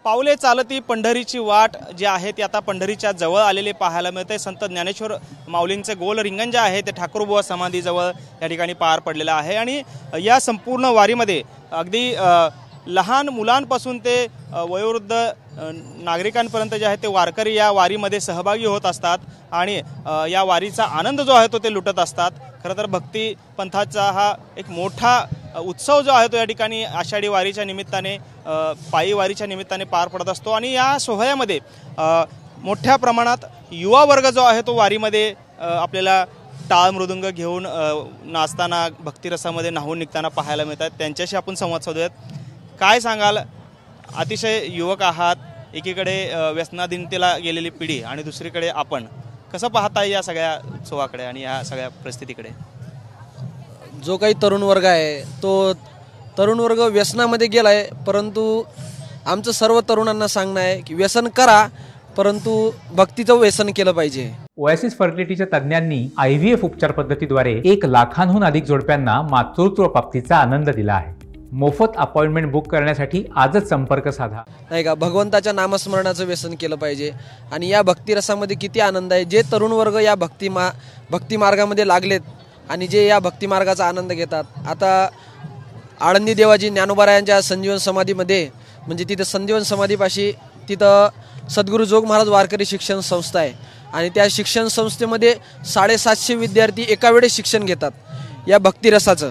पावले चालती पंढरीची वाट जी आहे ती आता पंढरीच्या जवळ आलेली पाहायला मिळते। संत ज्ञानेश्वर माऊलींचे गोल रिंगण जे आहे ते ठाकूरबुवा समाधीजवळ या ठिकाणी पार पडलेलं आहे आणि या संपूर्ण वारीमध्ये अगदी लहान मुलांपासून ते वयोवृद्ध नागरिकांपर्यंत जे आहे ते वारकरी या वारीमध्ये सहभागी होत असतात आणि या वारीचा आनंद जो आहे तो ते लुटत असतात। खरं तर भक्ती पंथाचा हा एक मोठा उत्सव जो आहे तो या ठिकाणी आषाढी वारीच्या निमित्ताने पायी वारीच्या निमित्ताने पार पडत असतो आणि या सोहळ्यामध्ये मोठ्या प्रमाणात युवा वर्ग जो आहे तो वारीमध्ये आपल्याला टाळ मृदुंग घेऊन नाचताना भक्तिरसामध्ये न्हावून निघताना पाहायला मिळतात। त्यांच्याशी आपण संवाद साधूयात। काय सांगाल, अतिशय युवक आहात, एकीकडे व्यसनाधीनतेला गेलेली पिढी आणि दुसरीकडे आपण कसं पाहताय या सगळ्या उत्सवाकडे आणि या सगळ्या परिस्थितीकडे? जो काही तरुण वर्ग आहे तो तरुण वर्ग व्यसनामध्ये गेला आहे, परंतु आमचं सर्व तरुणांना सांगणं आहे की व्यसन करा परंतु भक्तीचं व्यसन केलं पाहिजे। ओएसिस फर्टिलिटीच्या तज्ञांनी IVF उपचार पद्धतीद्वारे 1 लाखांहून अधिक जोडप्यांना मातृत्व प्राप्तीचा आनंद दिला आहे। मोफत अपॉइंटमेंट बुक करण्यासाठी आजच संपर्क साधा। नाही का, भगवंताच्या नामस्मरणाचं व्यसन केलं पाहिजे आणि या भक्तिरसामध्ये किती आनंद आहे। जे तरुण वर्ग या भक्ती मार्गामध्ये लागलेत आणि जे या भक्ती मार्गाचा आनंद घेतात, आता आळंदी देवाजी ज्ञानोबा संजीवन समाधीमध्ये म्हणजे तिथं संजीवन समाधीपाशी तिथं सद्गुरू जोग महाराज वारकरी शिक्षण संस्था आहे आणि त्या शिक्षण संस्थेमध्ये 750 विद्यार्थी एका वेळेस शिक्षण घेतात या भक्तिरसाचं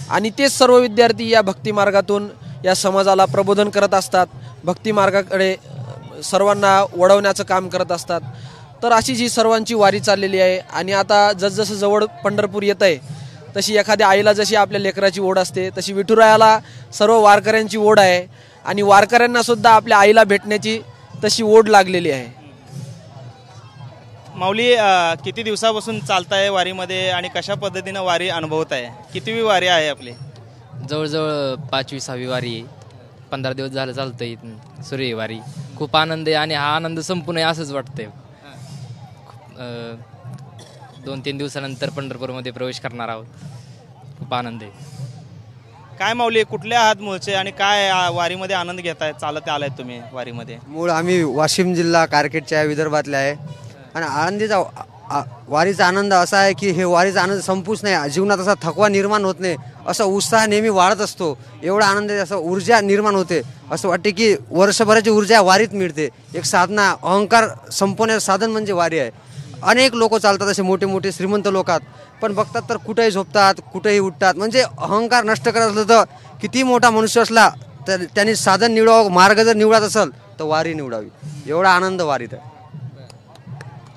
आणि तेच सर्व विद्यार्थी या भक्ती मार्गातून या समाजाला प्रबोधन करत असतात, भक्ती मार्गाकडे सर्वांना वळवण्याचं काम करत असतात। तर अशी जी सर्वांची वारी चाललेली आहे आणि आता जसजसं जवळ पंढरपूर येत आहे तशी एखाद्या आईला जशी आपल्या लेकराची ओढ असते तशी विठुरायाला सर्व वारकऱ्यांची ओढ आहे आणि वारकऱ्यांना सुद्धा आपल्या आईला भेटण्याची तशी ओढ लागलेली आहे। माऊली, किती दिवसापासून चालताय वारीमध्ये आणि कशा पद्धतीने वारी अनुभवताय? कितीवी वारी आहे आपली? जवळजवळ 5वी-6वी वारी आहे। 15 दिवस झालं चालतंय सूर्य वारी। खूप आनंद आहे आणि हा आनंद संपूर्ण आहे असंच वाटतंय। 2-3 दिवसानंतर पंढरपूरमध्ये प्रवेश करणार आहोत। खूप आनंद आहे। काय माऊली, कुठल्या आहात मूळचे आणि काय वारीमध्ये आनंद घेताय? चालत आलाय तुम्ही वारीमध्ये? मूळ आम्ही वाशिम जिल्हा कारकेटच्या विदर्भातले आहे आणि आळंदीचा वारीचा आनंद असा आहे की हे वारीचा आनंद संपूच नाही, जीवनात असा थकवा निर्माण होत नाही, असा उत्साह नेहमी वाढत असतो, एवढा आनंद असं ऊर्जा निर्माण होते, असं वाटते की वर्षभराची ऊर्जा वारीत मिळते। एक साधना, अहंकार संपवण्याचं साधन म्हणजे वारी आहे। अनेक लोक चालतात, असे मोठे मोठे श्रीमंत लोकात, पण बघतात तर कुठेही झोपतात, कुठेही उठतात। म्हणजे अहंकार नष्ट करत असलं तर किती मोठा मनुष्य असला तर त्यांनी साधन निवडावं, मार्ग जर निवडत असेल तर वारी निवडावी, एवढा आनंद वारीत आहे।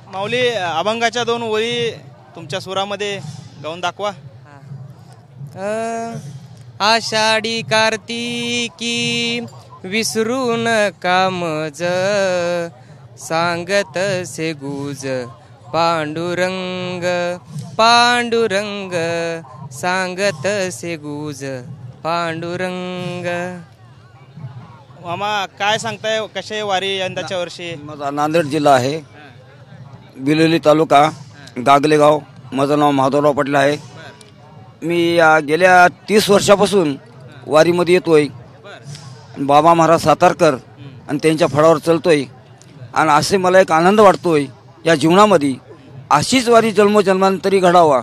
माऊली, अभंगाच्या 2 ओळी तुमच्या सुरामध्ये गाऊन दाखवा। आषाढी कार्तिकी विसरू नका मज, सांगत से गुज पांडुरंग पांडुरंग, सांगत से गुज पांडुरंग। मामा, काय सांगताय, कशी वारी यंदाच्या वर्षी? माझा नांदेड जिल्हा आहे, बिलोली तालुका, गागले गाव। माझं नाव माधवराव पाटील आहे। मी गेल्या 30 वर्षापासून वारीमध्ये येतोय। बाबा महाराज सातारकर आणि त्यांच्या फळावर चलतोय आणि असे मला एक आनंद वाटतोय या जीवनामध्ये। अशीच वारी जन्मोजन्मांतरी घडावा।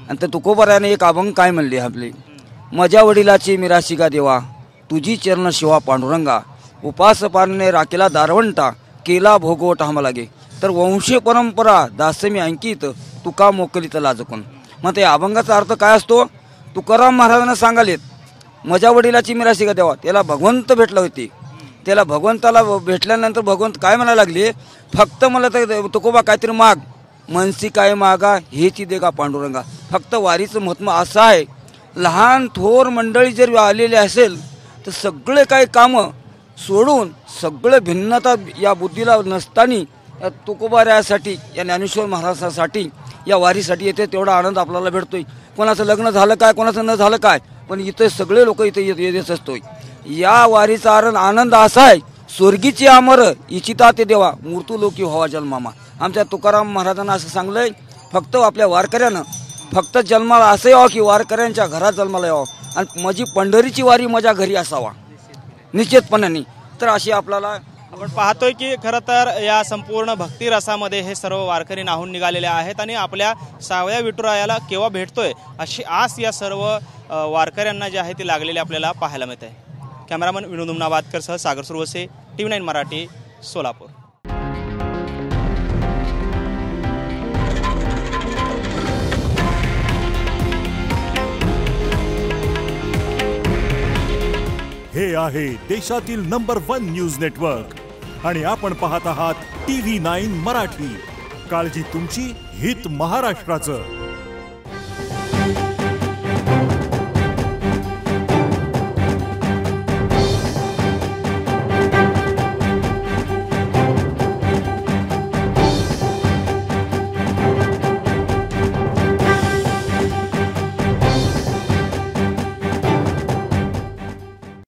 आणि त्या तुकोबाराने एक अभंग काय म्हणले आपले, माझ्या वडिलाची मिराशिका देवा, तुझी चरण शिवा पांडुरंगा, उपास पारणे राखेला दारवंटा, केला भोगवट आम्हा लागे, तर वंशीय परंपरा दासमी अंकित, तुका मोकलीत लाजकोन। मग त्या अभंगाचा अर्थ काय असतो? तुकाराम महाराजांना सांगालेत, माझ्या वडिलाची मिराशिका देवा, त्याला भगवंत भेटला होती, त्याला भगवंताला भेटल्यानंतर भगवंत काय म्हणायला लागले, फक्त मला तर तुकोबा काहीतरी माग, मनसी काय मागा हेची देगा पांडुरंगा। फक्त वारीचं महत्त्व असं आहे, लहान थोर मंडळी जर आलेले असेल तर सगळे काही कामं सोडून सगळे भिन्नता या बुद्धीला नसताना या तुकोबाऱ्यासाठी, या ज्ञानेश्वर महाराजांसाठी, या वारीसाठी येते, तेवढा आनंद आपल्याला भेटतोय। कोणाचं लग्न झालं काय, कोणाचं न झालं काय, पण इथे सगळे लोक इथे येत असतोय। या वारीचा आनंद असा आहे, स्वर्गीची अमर इच्छिता ते देवा, मूर्तू लोकी व्हावा जन्मामा। आमच्या तुकाराम महाराजांना असं सांगलंय, फक्त आपल्या वारकऱ्यानं फक्त जन्माला असं यावं की वारकऱ्यांच्या घरात जन्माला यावं आणि माझी पंढरीची वारी माझ्या घरी असावा निश्चितपणाने। तर अशी आपल्याला आपण पाहतोय की खरं तर या संपूर्ण भक्ती रसामध्ये हे सर्व वारकरी नाहून निघालेले आहेत आणि आपल्या सावळ्या विठुरायाला केव्हा भेटतोय अशी आस या सर्व वारकऱ्यांना जी आहे ती लागलेली आपल्याला पाहायला मिळते. कॅमेरामन विनोद उमनाबादकरसह सागर सुरवसे, TV9 मराठी, सोलापूर. हे आहे देशातील नंबर 1 न्यूज नेटवर्क आणि आपण पाहत आहात TV9 मराठी. काळजी तुमची, हित महाराष्ट्राचं.